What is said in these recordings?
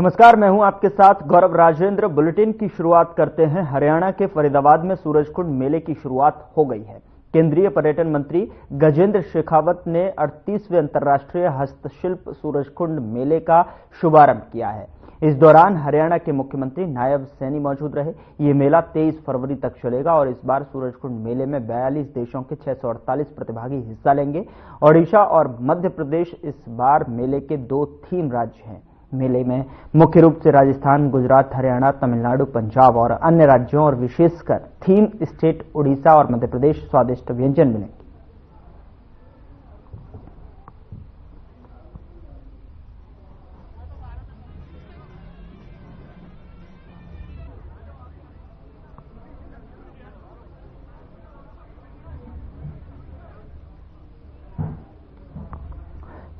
नमस्कार, मैं हूं आपके साथ गौरव राजेंद्र। बुलेटिन की शुरुआत करते हैं। हरियाणा के फरीदाबाद में सूरजकुंड मेले की शुरुआत हो गई है। केंद्रीय पर्यटन मंत्री गजेंद्र शेखावत ने 38वें अंतर्राष्ट्रीय हस्तशिल्प सूरजकुंड मेले का शुभारंभ किया है। इस दौरान हरियाणा के मुख्यमंत्री नायब सैनी मौजूद रहे। ये मेला 23 फरवरी तक चलेगा और इस बार सूरजकुंड मेले में 42 देशों के 648 प्रतिभागी हिस्सा लेंगे। ओडिशा और मध्य प्रदेश इस बार मेले के 2 थीम राज्य हैं। मेले में मुख्य रूप से राजस्थान, गुजरात, हरियाणा, तमिलनाडु, पंजाब और अन्य राज्यों और विशेषकर थीम स्टेट उड़ीसा और मध्य प्रदेश स्वादिष्ट व्यंजन मिलेंगे।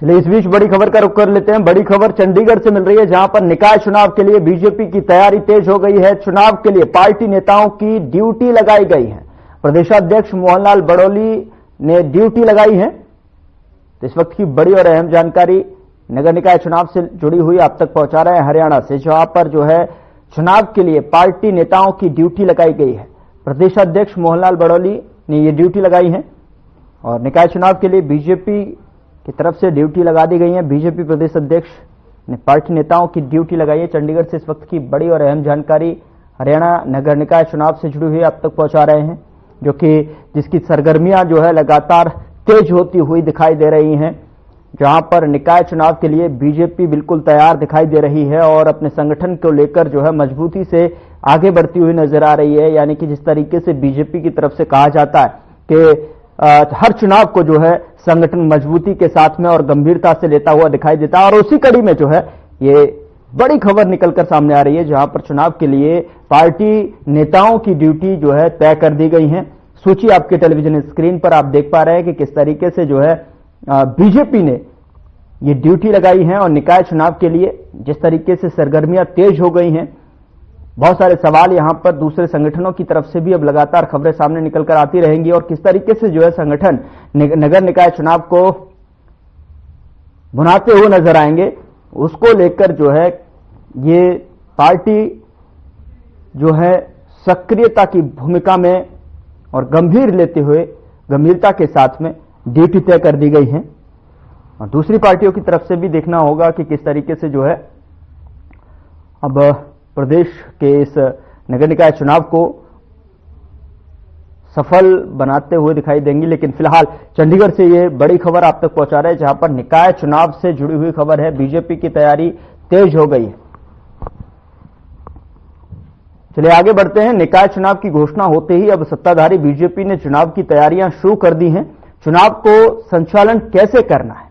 चलिए इस बीच बड़ी खबर का रुख कर लेते हैं। बड़ी खबर चंडीगढ़ से मिल रही है, जहां पर निकाय चुनाव के लिए बीजेपी की तैयारी तेज हो गई है। चुनाव के लिए पार्टी नेताओं की ड्यूटी लगाई गई है। प्रदेशाध्यक्ष मोहनलाल बड़ौली ने ड्यूटी लगाई है। तो इस वक्त की बड़ी और अहम जानकारी नगर निकाय चुनाव से जुड़ी हुई आप तक पहुंचा रहे हैं हरियाणा से, जहां पर जो है चुनाव के लिए पार्टी नेताओं की ड्यूटी लगाई गई है। प्रदेशाध्यक्ष मोहनलाल बड़ौली ने यह ड्यूटी लगाई है और निकाय चुनाव के लिए बीजेपी की तरफ से ड्यूटी लगा दी गई है। बीजेपी प्रदेश अध्यक्ष ने पार्टी नेताओं की ड्यूटी लगाई है। चंडीगढ़ से इस वक्त की बड़ी और अहम जानकारी हरियाणा नगर निकाय चुनाव से जुड़ी हुई आप तक पहुंचा रहे हैं, जो कि जिसकी सरगर्मियां जो है लगातार तेज होती हुई दिखाई दे रही हैं, जहां पर निकाय चुनाव के लिए बीजेपी बिल्कुल तैयार दिखाई दे रही है और अपने संगठन को लेकर जो है मजबूती से आगे बढ़ती हुई नजर आ रही है। यानी कि जिस तरीके से बीजेपी की तरफ से कहा जाता है कि हर चुनाव को जो है संगठन मजबूती के साथ में और गंभीरता से लेता हुआ दिखाई देता है, और उसी कड़ी में जो है ये बड़ी खबर निकलकर सामने आ रही है, जहां पर चुनाव के लिए पार्टी नेताओं की ड्यूटी जो है तय कर दी गई है। सूची आपके टेलीविजन स्क्रीन पर आप देख पा रहे हैं कि किस तरीके से जो है बीजेपी ने ये ड्यूटी लगाई है और निकाय चुनाव के लिए जिस तरीके से सरगर्मियां तेज हो गई हैं। बहुत सारे सवाल यहां पर दूसरे संगठनों की तरफ से भी अब लगातार खबरें सामने निकलकर आती रहेंगी और किस तरीके से जो है संगठन नगर निकाय चुनाव को बुनाते हुए नजर आएंगे, उसको लेकर जो है ये पार्टी जो है सक्रियता की भूमिका में और गंभीरता के साथ में ड्यूटी तय कर दी गई है। और दूसरी पार्टियों की तरफ से भी देखना होगा कि किस तरीके से जो है अब प्रदेश के इस नगर निकाय चुनाव को सफल बनाते हुए दिखाई देंगी। लेकिन फिलहाल चंडीगढ़ से ये बड़ी खबर आप तक पहुंचा रहे हैं, जहां पर निकाय चुनाव से जुड़ी हुई खबर है। बीजेपी की तैयारी तेज हो गई है। चलिए आगे बढ़ते हैं। निकाय चुनाव की घोषणा होते ही अब सत्ताधारी बीजेपी ने चुनाव की तैयारियां शुरू कर दी हैं। चुनाव को संचालन कैसे करना है,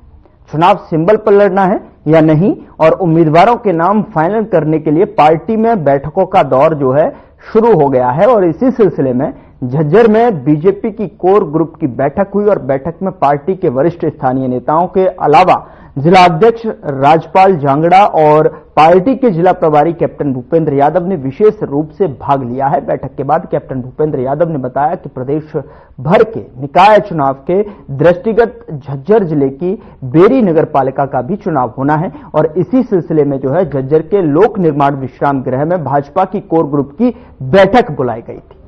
चुनाव सिंबल पर लड़ना है या नहीं, और उम्मीदवारों के नाम फाइनल करने के लिए पार्टी में बैठकों का दौर जो है शुरू हो गया है। और इसी सिलसिले में झज्जर में बीजेपी की कोर ग्रुप की बैठक हुई और बैठक में पार्टी के वरिष्ठ स्थानीय नेताओं के अलावा जिला अध्यक्ष राजपाल जांगड़ा और पार्टी के जिला प्रभारी कैप्टन भूपेंद्र यादव ने विशेष रूप से भाग लिया है। बैठक के बाद कैप्टन भूपेंद्र यादव ने बताया कि प्रदेश भर के निकाय चुनाव के दृष्टिगत झज्जर जिले की बेरी नगर पालिका का भी चुनाव होना है और इसी सिलसिले में जो है झज्जर के लोक निर्माण विश्राम गृह में भाजपा की कोर ग्रुप की बैठक बुलाई गई थी।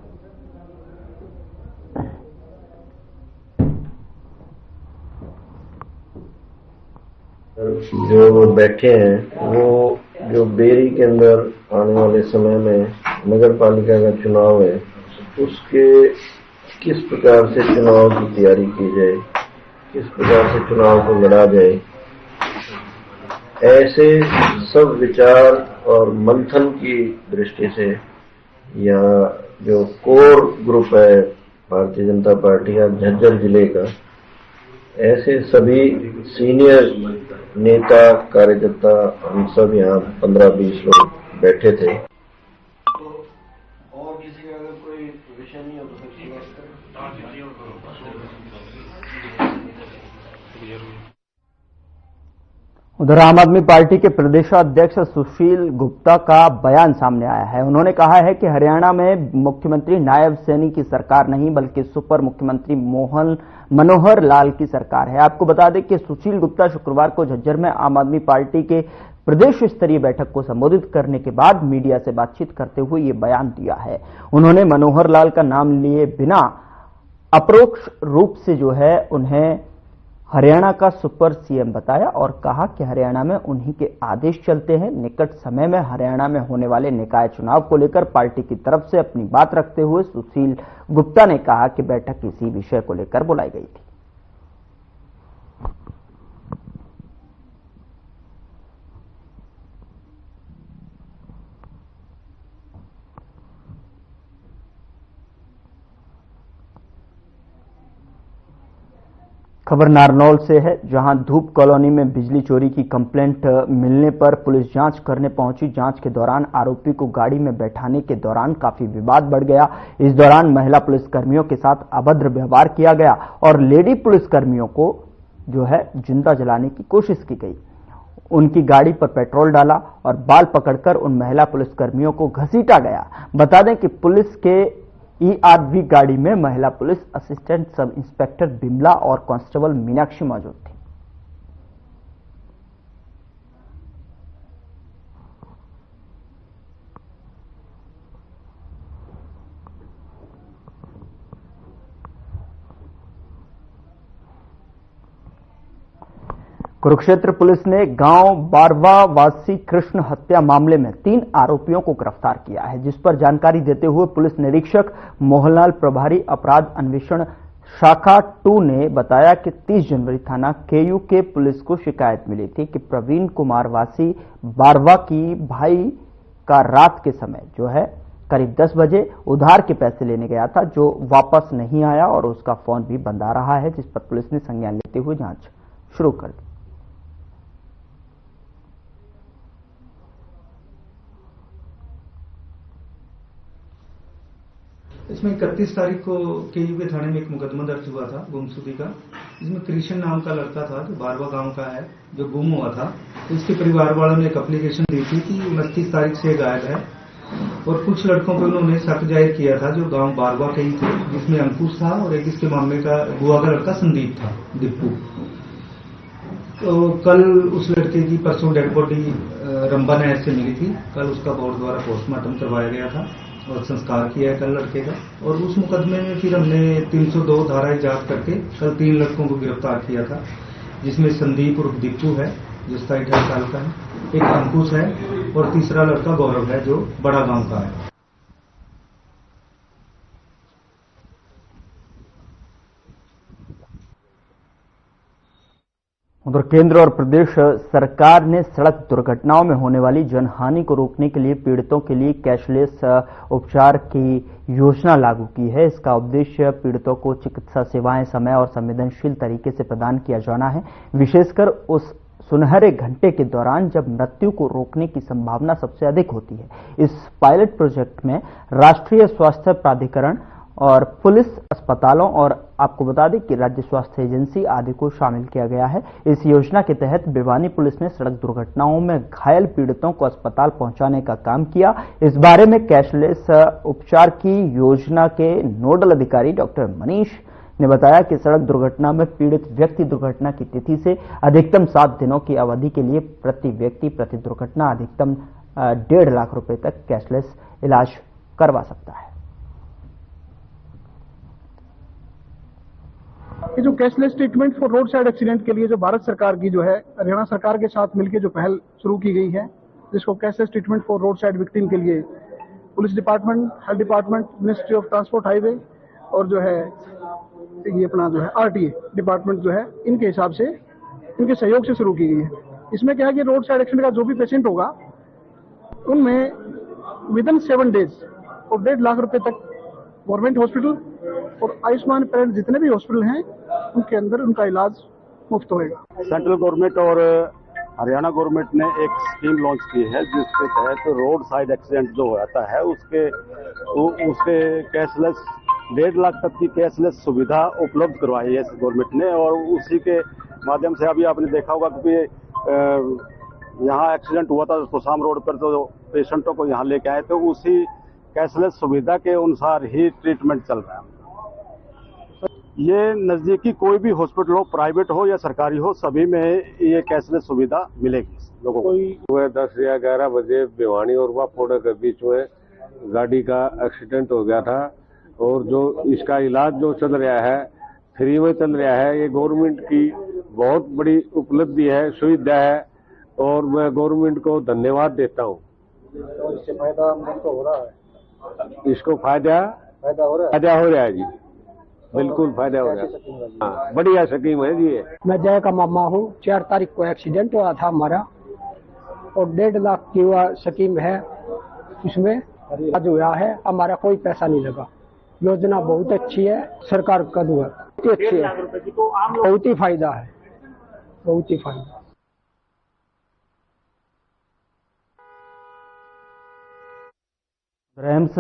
जो बैठे हैं वो जो बेरी के अंदर आने वाले समय में नगर पालिका का चुनाव है, उसके किस प्रकार से चुनाव की तैयारी की जाए, किस प्रकार से चुनाव को लड़ा जाए, ऐसे सब विचार और मंथन की दृष्टि से या जो कोर ग्रुप है भारतीय जनता पार्टी का झज्जर जिले का, ऐसे सभी सीनियर नेता कार्यकर्ता हम सब यहाँ 15-20 लोग बैठे थे। तो और किसी का अगर कोई विषय नहीं हो तो फिर उधर आम आदमी पार्टी के प्रदेशाध्यक्ष सुशील गुप्ता का बयान सामने आया है। उन्होंने कहा है कि हरियाणा में मुख्यमंत्री नायब सैनी की सरकार नहीं बल्कि सुपर मुख्यमंत्री मनोहर लाल की सरकार है। आपको बता दें कि सुशील गुप्ता शुक्रवार को झज्जर में आम आदमी पार्टी के प्रदेश स्तरीय बैठक को संबोधित करने के बाद मीडिया से बातचीत करते हुए ये बयान दिया है। उन्होंने मनोहर लाल का नाम लिए बिना अप्रोक्ष रूप से जो है उन्हें हरियाणा का सुपर सीएम बताया और कहा कि हरियाणा में उन्हीं के आदेश चलते हैं। निकट समय में हरियाणा में होने वाले निकाय चुनाव को लेकर पार्टी की तरफ से अपनी बात रखते हुए सुशील गुप्ता ने कहा कि बैठक इसी विषय को लेकर बुलाई गई थी। खबर नारनौल से है, जहां धूप कॉलोनी में बिजली चोरी की कंप्लेंट मिलने पर पुलिस जांच करने पहुंची। जांच के दौरान आरोपी को गाड़ी में बैठाने के दौरान काफी विवाद बढ़ गया। इस दौरान महिला पुलिसकर्मियों के साथ अभद्र व्यवहार किया गया और लेडी पुलिसकर्मियों को जो है जिंदा जलाने की कोशिश की गई। उनकी गाड़ी पर पेट्रोल डाला और बाल पकड़कर उन महिला पुलिसकर्मियों को घसीटा गया। बता दें कि पुलिस के ERV गाड़ी में महिला police assistant sub inspector Bimla और कांस्टेबल मीनाक्षी मौजूद थी। कुरुक्षेत्र पुलिस ने गांव बारवा वासी कृष्ण हत्या मामले में 3 आरोपियों को गिरफ्तार किया है, जिस पर जानकारी देते हुए पुलिस निरीक्षक मोहनलाल प्रभारी अपराध अन्वेषण शाखा 2 ने बताया कि 30 जनवरी थाना KU के पुलिस को शिकायत मिली थी कि प्रवीण कुमार वासी बारवा की भाई का रात के समय जो है करीब 10 बजे उधार के पैसे लेने गया था, जो वापस नहीं आया और उसका फोन भी बंद आ रहा है, जिस पर पुलिस ने संज्ञान लेते हुए जांच शुरू कर दी। इसमें 31 तारीख को KU के थाने में एक मुकदमा दर्ज हुआ था गुमशुदगी का, जिसमें कृष्ण नाम का लड़का था जो बारवा गांव का है, जो गुम हुआ था। तो इसके परिवार वालों ने एक एप्लीकेशन दी थी कि 29 तारीख से गायब है और कुछ लड़कों पर उन्होंने शक जाहिर किया था जो गांव बारवा के ही थे, जिसमें अंकुश था और एक इसके मामले का बुआ का लड़का संदीप था, दीपू। तो कल उस लड़के की परसों डेड बॉडी रंबा नहर से मिली थी। कल उसका बोर्ड द्वारा पोस्टमार्टम करवाया गया था और संस्कार किया है कल लड़के का। और उस मुकदमे में फिर हमने 302 धाराएं जांच करके कल 3 लड़कों को गिरफ्तार किया था, जिसमें संदीप उर्फ दीपू है जो 27 साल का है, एक अंकुश है और तीसरा लड़का गौरव है जो बड़ा गांव का है। उधर केंद्र और प्रदेश सरकार ने सड़क दुर्घटनाओं में होने वाली जनहानि को रोकने के लिए पीड़ितों के लिए कैशलेस उपचार की योजना लागू की है। इसका उद्देश्य पीड़ितों को चिकित्सा सेवाएं समय और संवेदनशील तरीके से प्रदान किया जाना है, विशेषकर उस सुनहरे घंटे के दौरान जब मृत्यु को रोकने की संभावना सबसे अधिक होती है। इस पायलट प्रोजेक्ट में राष्ट्रीय स्वास्थ्य प्राधिकरण और पुलिस, अस्पतालों और आपको बता दें कि राज्य स्वास्थ्य एजेंसी आदि को शामिल किया गया है। इस योजना के तहत भिवानी पुलिस ने सड़क दुर्घटनाओं में घायल पीड़ितों को अस्पताल पहुंचाने का काम किया। इस बारे में कैशलेस उपचार की योजना के नोडल अधिकारी डॉक्टर मनीष ने बताया कि सड़क दुर्घटना में पीड़ित व्यक्ति दुर्घटना की तिथि से अधिकतम 7 दिनों की अवधि के लिए प्रति व्यक्ति प्रति दुर्घटना अधिकतम 1.5 लाख रुपए तक कैशलेस इलाज करवा सकता है। ये जो cashless treatment for road side accident के लिए जो भारत सरकार की जो है हरियाणा सरकार के साथ मिलकर जो पहल शुरू की गई है, जिसको cashless treatment for road side victim के लिए police department, health department, ministry of transport highway और जो है ये अपना जो है RTA डिपार्टमेंट जो है इनके हिसाब से इनके सहयोग से शुरू की गई है। इसमें क्या है कि रोड साइड एक्सीडेंट का जो भी पेशेंट होगा उनमें विदिन 7 डेज और 1.5 लाख रुपए तक गवर्नमेंट हॉस्पिटल और आयुष्मान पैरेंट जितने भी हॉस्पिटल हैं उनके अंदर उनका इलाज मुफ्त होएगा। सेंट्रल गवर्नमेंट और हरियाणा गवर्नमेंट ने एक स्कीम लॉन्च की है जिसके तहत रोड साइड एक्सीडेंट जो होता है उसके कैशलेस 1.5 लाख तक की कैशलेस सुविधा उपलब्ध करवाई है गवर्नमेंट ने। और उसी के माध्यम से अभी आपने देखा होगा कि यहाँ एक्सीडेंट हुआ था सुशाम रोड पर, तो पेशेंटों को यहाँ लेके आए थे, उसी कैशलेस सुविधा के अनुसार ही ट्रीटमेंट चल रहा है। ये नजदीकी कोई भी हॉस्पिटल हो, प्राइवेट हो या सरकारी हो, सभी में ये कैशलेस सुविधा मिलेगी लोगों को। सुबह 10 या 11 बजे भिवानी और वापोड़ा के बीच में गाड़ी का एक्सीडेंट हो गया था और जो इसका इलाज जो चल रहा है फ्री में चल रहा है। ये गवर्नमेंट की बहुत बड़ी उपलब्धि है, सुविधा है और मैं गवर्नमेंट को धन्यवाद देता हूँ। तो इससे फायदा हमको हो रहा है? इसको फायदा हो रहा है जी, बिल्कुल फायदा हो रहा है। हाँ, बढ़िया स्कीम है जी। मैं जय का मामा हूँ। 4 तारीख को एक्सीडेंट हुआ था हमारा और 1.5 लाख की वह स्कीम है, इसमें आज हुआ है, हमारा कोई पैसा नहीं लगा। योजना बहुत अच्छी है, सरकार का दुआ बहुत अच्छी है, बहुत ही फायदा है, बहुत ही फायदा। रैम्स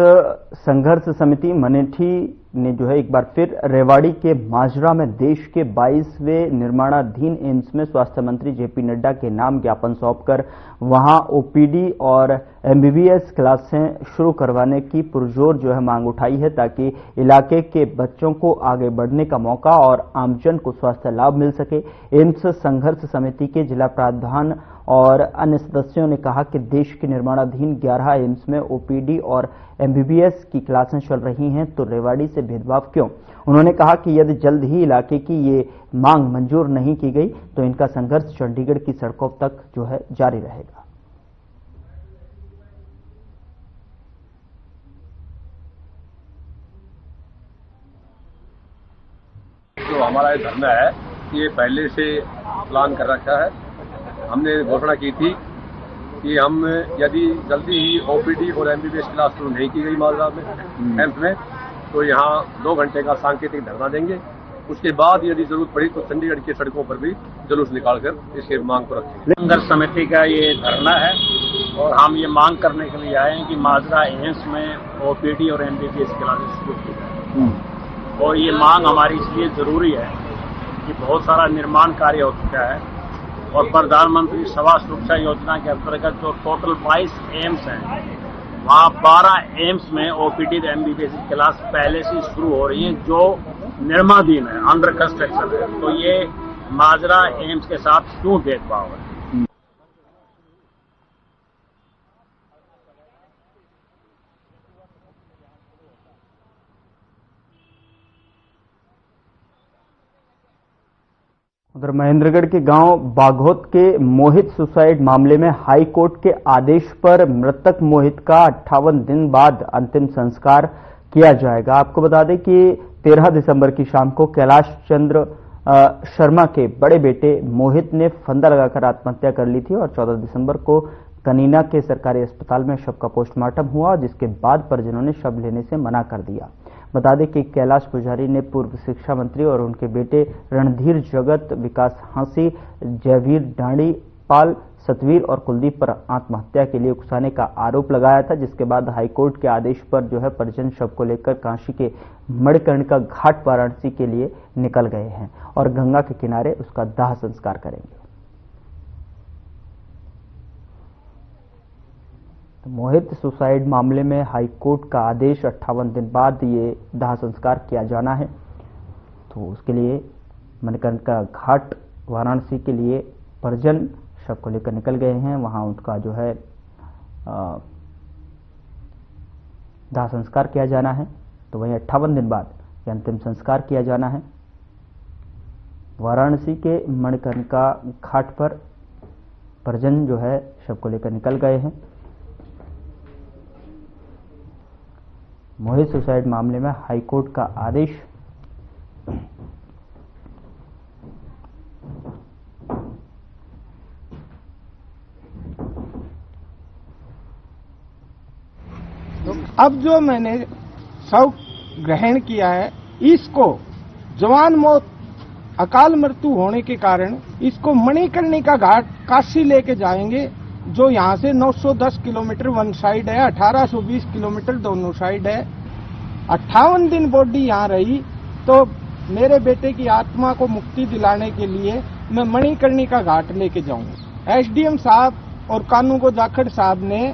संघर्ष समिति मनेठी ने जो है एक बार फिर रेवाड़ी के माजरा में देश के 22वें निर्माणाधीन एम्स में स्वास्थ्य मंत्री जेपी नड्डा के नाम ज्ञापन सौंपकर वहां ओपीडी और एमबीबीएस क्लासें शुरू करवाने की पुरजोर जो है मांग उठाई है, ताकि इलाके के बच्चों को आगे बढ़ने का मौका और आमजन को स्वास्थ्य लाभ मिल सके। एम्स संघर्ष समिति के जिला प्रधान और अन्य सदस्यों ने कहा कि देश के निर्माणाधीन 11 एम्स में ओपीडी और एमबीबीएस की क्लासें चल रही हैं, तो रेवाड़ी से भेदभाव क्यों? उन्होंने कहा कि यदि जल्द ही इलाके की ये मांग मंजूर नहीं की गई तो इनका संघर्ष चंडीगढ़ की सड़कों तक जो है जारी रहेगा। जो हमारा ये धरना है ये पहले से प्लान कर रखा है। हमने घोषणा की थी कि हम यदि जल्दी ही ओपीडी और एमबीबीएस क्लास शुरू नहीं की गई मालदा में एम्स में, तो यहाँ 2 घंटे का सांकेतिक धरना देंगे। उसके बाद यदि जरूरत पड़ी तो चंडीगढ़ की सड़कों पर भी जुलूस निकालकर इसके मांग को रखेंगे। संघर्ष समिति का ये धरना है और हम ये मांग करने के लिए आए हैं कि माजरा एम्स में ओपीडी और एमबीबीएस क्लासेस शुरू की जाए। और ये मांग हमारी इसलिए जरूरी है कि बहुत सारा निर्माण कार्य हो चुका है और प्रधानमंत्री स्वास्थ्य सुरक्षा योजना के अंतर्गत जो टोटल 22 एम्स हैं, वहाँ 12 एम्स में ओपीडी और एमबीबीएस क्लास पहले से शुरू हो रही हैं, जो निर्माणाधीन है, अंडर कंस्ट्रक्शन है। तो ये माजरा एम्स के साथ क्यों भेदभाव है? उधर महेंद्रगढ़ के गांव बाघोत के मोहित सुसाइड मामले में हाई कोर्ट के आदेश पर मृतक मोहित का 58 दिन बाद अंतिम संस्कार किया जाएगा। आपको बता दें कि 13 दिसंबर की शाम को कैलाश चंद्र शर्मा के बड़े बेटे मोहित ने फंदा लगाकर आत्महत्या कर ली थी और 14 दिसंबर को कनीना के सरकारी अस्पताल में शव का पोस्टमार्टम हुआ, जिसके बाद परिजनों ने शव लेने से मना कर दिया। बता दें कि कैलाश पुजारी ने पूर्व शिक्षा मंत्री और उनके बेटे रणधीर जगत, विकास हांसी, जयवीर डांडी, पाल, सतवीर और कुलदीप पर आत्महत्या के लिए उकसाने का आरोप लगाया था, जिसके बाद हाईकोर्ट के आदेश पर जो है परिजन शव को लेकर काशी के मणिकर्णिका घाट वाराणसी के लिए निकल गए हैं और गंगा के किनारे उसका दाह संस्कार करेंगे। मोहित सुसाइड मामले में हाईकोर्ट का आदेश 58 दिन बाद ये दाह संस्कार किया जाना है, तो उसके लिए मणिकर्णिका घाट वाराणसी के लिए परिजन शव को लेकर निकल गए हैं। वहां उनका जो है दाह संस्कार किया जाना है, तो वहीं 58 दिन बाद ये अंतिम संस्कार किया जाना है। वाराणसी के मणिकर्णिका घाट पर परिजन जो है शव को लेकर निकल गए हैं। मोहित सुसाइड मामले में हाईकोर्ट का आदेश अब जो मैंने शव ग्रहण किया है, इसको जवान मौत अकाल मृत्यु होने के कारण इसको मणिकर्णिका घाट काशी लेके जाएंगे, जो यहाँ से 910 किलोमीटर वन साइड है, 1820 किलोमीटर दोनों साइड है। 58 दिन बॉडी यहाँ रही, तो मेरे बेटे की आत्मा को मुक्ति दिलाने के लिए मैं मणिकर्णिका घाट लेके जाऊंगा। एसडीएम साहब और कानूगो जाखड़ साहब ने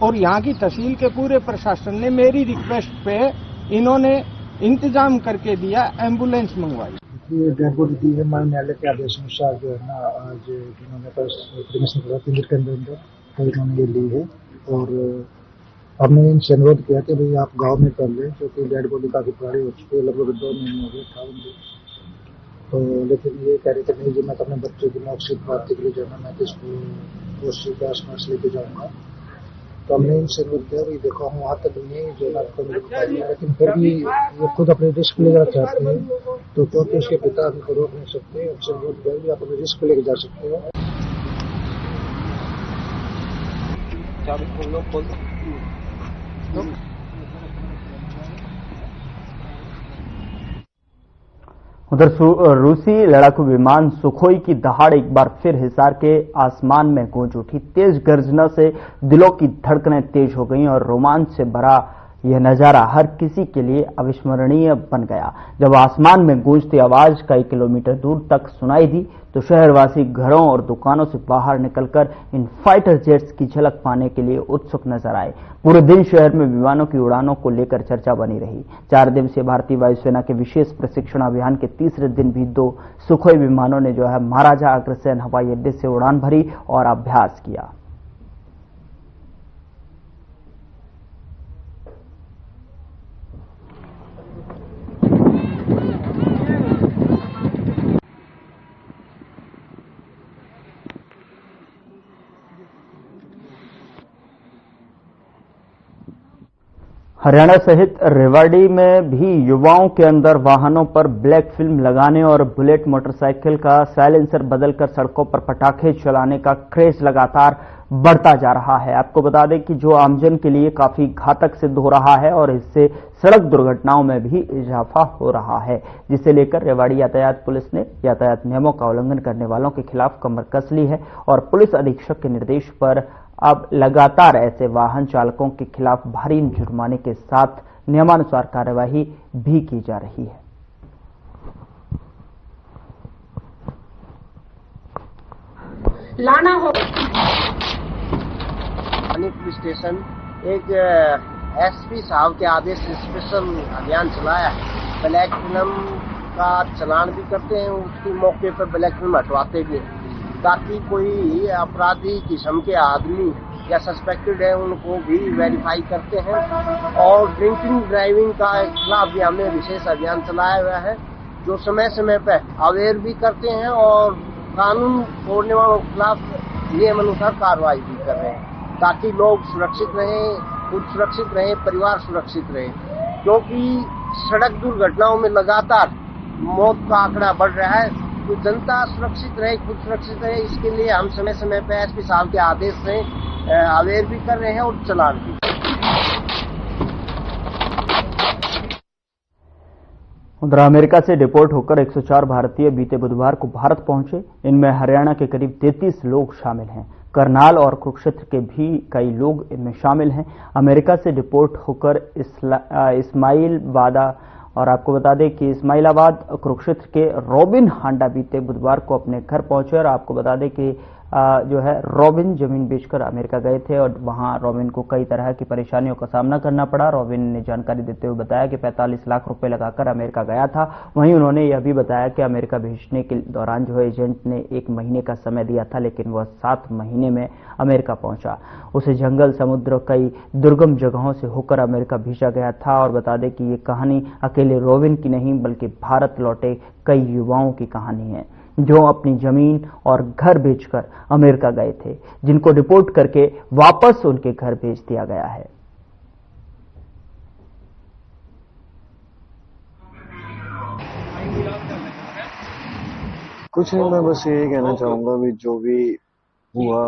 और यहाँ की तहसील के पूरे प्रशासन ने मेरी रिक्वेस्ट पे इन्होंने इंतजाम करके दिया, एम्बुलेंस मंगवाई। ये डेड बॉडी दी है हमारे न्यायालय के आदेश अनुसार जो है ना, आज इन्होंने बस प्रीमिशन करा 3 दिन के अंदर तो इन्होंने ये ली है। और हमने इनसे अनुरोध किया कि भाई आप गांव में कर लें, क्योंकि डेड बॉडी काफी पुरानी हो चुकी है, लगभग 2 महीने हो गए, 58 दिन। तो लेकिन ये कह रहे थे नहीं जी मैं अपने बच्चों की मौत प्राप्ति के लिए जो है मैं इसको उसी के आसपास लेके जाऊंगा। तो हमने इनसे अनुरोध किया भाई देखो हम वहाँ तक नहीं जो है आपको मेरे को पाएंगे, लेकिन फिर भी ये खुद अपने रिस्क ले जाना चाहते हैं तो क्योंकि उसके पिता हमको रोक नहीं सकते, उनसे अनुरोध किया कि आप अपने रिस्क लेके जा सकते हो। उधर रूसी लड़ाकू विमान सुखोई की दहाड़ एक बार फिर हिसार के आसमान में गूंज उठी। तेज गर्जना से दिलों की धड़कनें तेज हो गईं और रोमांच से भरा यह नजारा हर किसी के लिए अविस्मरणीय बन गया। जब आसमान में गूंजती आवाज कई किलोमीटर दूर तक सुनाई दी तो शहरवासी घरों और दुकानों से बाहर निकलकर इन फाइटर जेट्स की झलक पाने के लिए उत्सुक नजर आए। पूरे दिन शहर में विमानों की उड़ानों को लेकर चर्चा बनी रही। 4 दिवसीय भारतीय वायुसेना के विशेष प्रशिक्षण अभियान के तीसरे दिन भी 2 सुखोई विमानों ने जो है महाराजा अग्रसेन हवाई अड्डे से उड़ान भरी और अभ्यास किया। हरियाणा सहित रेवाड़ी में भी युवाओं के अंदर वाहनों पर ब्लैक फिल्म लगाने और बुलेट मोटरसाइकिल का साइलेंसर बदलकर सड़कों पर पटाखे चलाने का क्रेज लगातार बढ़ता जा रहा है। आपको बता दें कि जो आमजन के लिए काफी घातक सिद्ध हो रहा है और इससे सड़क दुर्घटनाओं में भी इजाफा हो रहा है, जिसे लेकर रेवाड़ी यातायात पुलिस ने यातायात नियमों का उल्लंघन करने वालों के खिलाफ कमर कस ली है और पुलिस अधीक्षक के निर्देश पर अब लगातार ऐसे वाहन चालकों के खिलाफ भारी जुर्माने के साथ नियमानुसार कार्यवाही भी की जा रही है। लाना हो पुलिस स्टेशन एक एसपी साहब के आदेश से स्पेशल अभियान चलाया है। ब्लैक फिल्म का चलान भी करते हैं, उसके मौके पर ब्लैक फिल्म हटवाते भी हैं ताकि कोई अपराधी किस्म के आदमी या सस्पेक्टेड है उनको भी वेरीफाई करते हैं। और ड्रिंकिंग ड्राइविंग का खिलाफ भी हमने विशेष अभियान चलाया हुआ है, जो समय समय पर अवेयर भी करते हैं और कानून तोड़ने वालों के खिलाफ नियम अनुसार कार्रवाई भी कर रहे हैं ताकि लोग सुरक्षित रहें, खुद सुरक्षित रहें, परिवार सुरक्षित रहे। क्योंकि सड़क दुर्घटनाओं में लगातार मौत का आंकड़ा बढ़ रहा है, तो जनता सुरक्षित रहे, खुद सुरक्षित रहे, इसके लिए हम समय समय पर एसपी साहब के आदेश से अवेयर भी कर रहे हैं और चलान भी। उधर अमेरिका से डिपोर्ट होकर 104 भारतीय बीते बुधवार को भारत पहुंचे। इनमें हरियाणा के करीब 33 लोग शामिल हैं। करनाल और कुरुक्षेत्र के भी कई लोग इनमें शामिल हैं। अमेरिका से डिपोर्ट होकर इस्माइलवादा और आपको बता दें कि इस्माइलाबाद कुरुक्षेत्र के रॉबिन हांडा बीते बुधवार को अपने घर पहुंचे और आपको बता दें कि जो है रॉबिन जमीन बेचकर अमेरिका गए थे और वहां रॉबिन को कई तरह की परेशानियों का सामना करना पड़ा। रॉबिन ने जानकारी देते हुए बताया कि 45 लाख रुपए लगाकर अमेरिका गया था। वहीं उन्होंने यह भी बताया कि अमेरिका भेजने के दौरान जो है एजेंट ने 1 महीने का समय दिया था, लेकिन वह 7 महीने में अमेरिका पहुंचा। उसे जंगल, समुद्र, कई दुर्गम जगहों से होकर अमेरिका भेजा गया था। और बता दें कि ये कहानी अकेले रॉबिन की नहीं बल्कि भारत लौटे कई युवाओं की कहानी है जो अपनी जमीन और घर बेचकर अमेरिका गए थे, जिनको डिपोर्ट करके वापस उनके घर भेज दिया गया है। कुछ नहीं, मैं बस यही कहना चाहूंगा भी जो भी हुआ,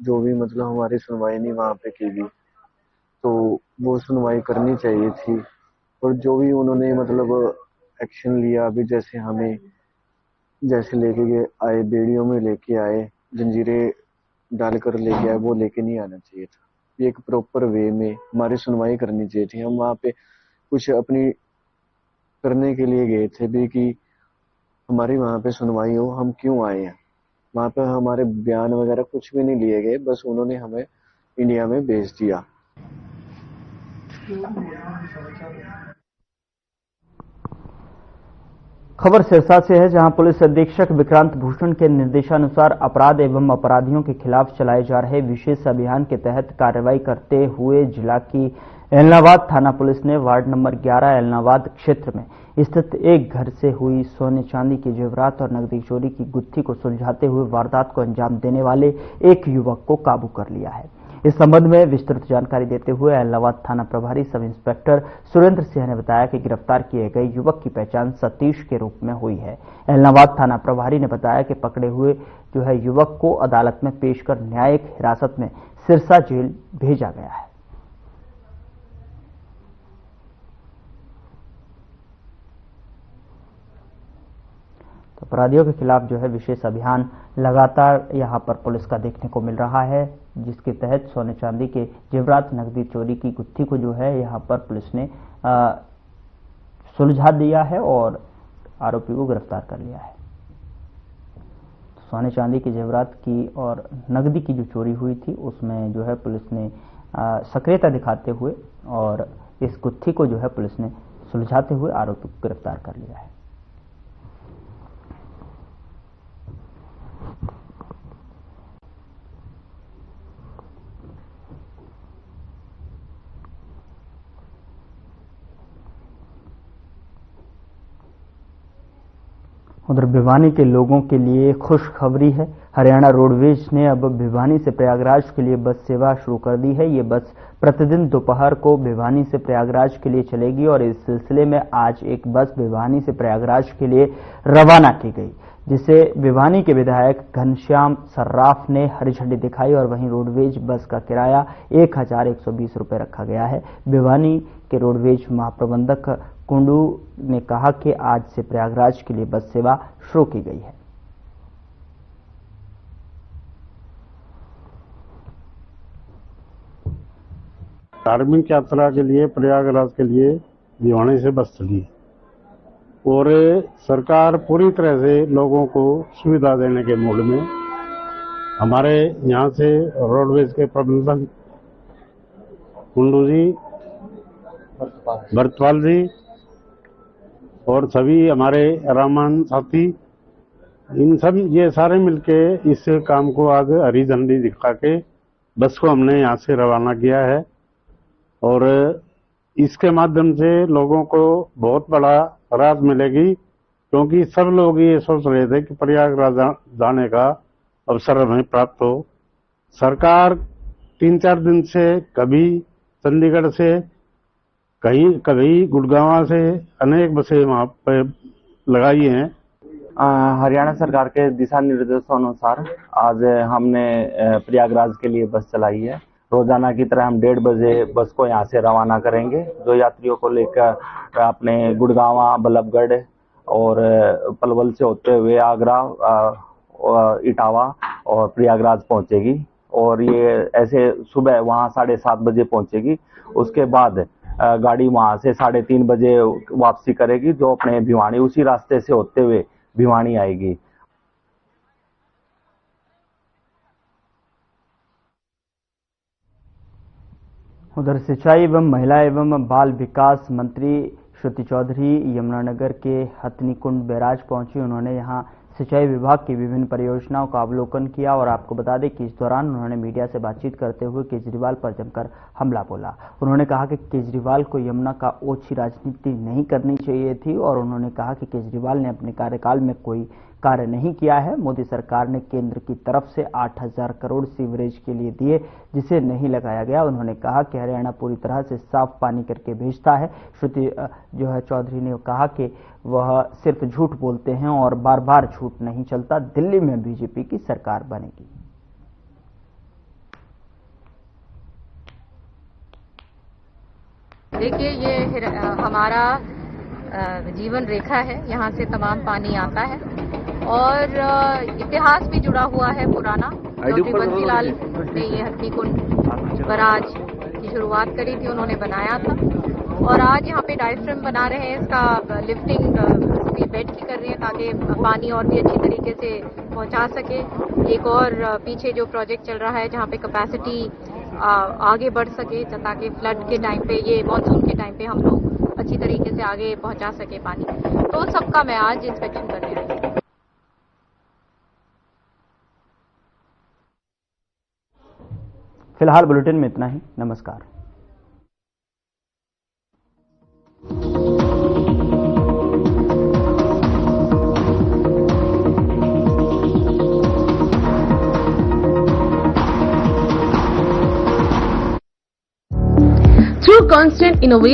जो भी मतलब हमारी सुनवाई नहीं वहां पे की गई, तो वो सुनवाई करनी चाहिए थी। और जो भी उन्होंने मतलब एक्शन लिया, अभी जैसे हमें जैसे लेके गए आए, बेड़ियों में लेके आए, जंजीरें डालकर लेके आए, वो लेके नहीं आना चाहिए था। एक प्रॉपर वे में हमारी सुनवाई करनी चाहिए थी। हम वहाँ पे कुछ अपनी करने के लिए गए थे भी कि हमारी वहाँ पे सुनवाई हो, हम क्यों आए हैं। वहाँ पे हमारे बयान वगैरह कुछ भी नहीं लिए गए, बस उन्होंने हमें इंडिया में भेज दिया। खबर सिरसा से है, जहां पुलिस अधीक्षक विक्रांत भूषण के निर्देशानुसार अपराध एवं अपराधियों के खिलाफ चलाए जा रहे विशेष अभियान के तहत कार्रवाई करते हुए जिला की एलनाबाद थाना पुलिस ने वार्ड नंबर 11 एलनाबाद क्षेत्र में स्थित एक घर से हुई सोने चांदी की जेवरात और नकदी चोरी की गुत्थी को सुलझाते हुए वारदात को अंजाम देने वाले एक युवक को काबू कर लिया है। इस संबंध में विस्तृत जानकारी देते हुए एलनाबाद थाना प्रभारी सब इंस्पेक्टर सुरेंद्र सिंह ने बताया कि गिरफ्तार किए गए युवक की पहचान सतीश के रूप में हुई है। एलनाबाद थाना प्रभारी ने बताया कि पकड़े हुए युवक को अदालत में पेश कर न्यायिक हिरासत में सिरसा जेल भेजा गया है। तो अपराधियों के खिलाफ विशेष अभियान लगातार यहां पर पुलिस का देखने को मिल रहा है, जिसके तहत सोने चांदी के जेवरात नकदी चोरी की गुत्थी को यहां पर पुलिस ने सुलझा दिया है और आरोपी को गिरफ्तार कर लिया है। सोने चांदी के जेवरात की और नकदी की जो चोरी हुई थी उसमें पुलिस ने सक्रियता दिखाते हुए और इस गुत्थी को पुलिस ने सुलझाते हुए आरोपी को गिरफ्तार कर लिया है। उधर भिवानी के लोगों के लिए खुशखबरी है। हरियाणा रोडवेज ने अब भिवानी से प्रयागराज के लिए बस सेवा शुरू कर दी है। ये बस प्रतिदिन दोपहर को भिवानी से प्रयागराज के लिए चलेगी और इस सिलसिले में आज एक बस भिवानी से प्रयागराज के लिए रवाना की गई, जिसे भिवानी के विधायक घनश्याम सर्राफ ने हरी झंडी दिखाई और वहीं रोडवेज बस का किराया 1120 रुपये रखा गया है। भिवानी के रोडवेज महाप्रबंधक कुंडू ने कहा कि आज से प्रयागराज के लिए बस सेवा शुरू की गई है। धार्मिक यात्रा के लिए प्रयागराज के लिए भिवानी से बस चली और सरकार पूरी तरह से लोगों को सुविधा देने के मूड में हमारे यहाँ से रोडवेज के प्रबंधक कुंडू जी, बरतवाल जी और सभी हमारे रामान साथी, इन सब ये सारे मिलके इस काम को आज हरी झंडी दिखा के बस को हमने यहाँ से रवाना किया है और इसके माध्यम से लोगों को बहुत बड़ा राहत मिलेगी, क्योंकि सब लोग ये सोच रहे थे कि प्रयागराज जाने का अवसर हमें प्राप्त हो। सरकार 3-4 दिन से कभी चंडीगढ़ से कभी गुड़गांव से अनेक बसें वहां पे लगाई हैं। हरियाणा सरकार के दिशा निर्देशों अनुसार आज हमने प्रयागराज के लिए बस चलाई है। रोजाना की तरह हम 1:30 बजे बस को यहाँ से रवाना करेंगे, जो यात्रियों को लेकर अपने गुड़गांव, बल्लभगढ़ और पलवल से होते हुए आगरा, इटावा और प्रयागराज पहुंचेगी और ये ऐसे सुबह वहाँ 7:30 बजे पहुंचेगी। उसके बाद गाड़ी वहां से 3:30 बजे वापसी करेगी, जो अपने भिवानी उसी रास्ते से होते हुए भिवानी आएगी। उधर सिंचाई एवं महिला एवं बाल विकास मंत्री श्रुति चौधरी यमुनानगर के हथनीकुंड बैराज पहुंची। उन्होंने यहां सिंचाई विभाग की विभिन्न परियोजनाओं का अवलोकन किया और आपको बता दें कि इस दौरान उन्होंने मीडिया से बातचीत करते हुए केजरीवाल पर जमकर हमला बोला। उन्होंने कहा कि केजरीवाल को यमुना का ओछी राजनीति नहीं करनी चाहिए थी और उन्होंने कहा कि केजरीवाल ने अपने कार्यकाल में कोई कार्य नहीं किया है। मोदी सरकार ने केंद्र की तरफ से 8,000 करोड़ सीवरेज के लिए दिए, जिसे नहीं लगाया गया। उन्होंने कहा कि हरियाणा पूरी तरह से साफ पानी करके भेजता है। श्रुति चौधरी ने कहा कि वह सिर्फ झूठ बोलते हैं और बार बार झूठ नहीं चलता। दिल्ली में बीजेपी की सरकार बनेगी। देखिए, ये हमारा जीवन रेखा है, यहाँ से तमाम पानी आता है और इतिहास भी जुड़ा हुआ है पुराना। डॉक्टर बंसीलाल ने ये हथनीकुंड बैराज की शुरुआत करी थी, उन्होंने बनाया था और आज यहाँ पे डायफ्राम बना रहे हैं। इसका लिफ्टिंग उसकी बेड की कर रहे हैं ताकि पानी और भी अच्छी तरीके से पहुँचा सके। एक और पीछे जो प्रोजेक्ट चल रहा है जहाँ पे कैपेसिटी आगे बढ़ सके, ताकि फ्लड के टाइम पे, ये मानसून के टाइम पे हम लोग अच्छी तरीके से आगे पहुंचा सके पानी। तो सबका मैं आज इंस्पेक्शन करने आई हूँ। फिलहाल बुलेटिन में इतना ही। नमस्कार। Through constant innovation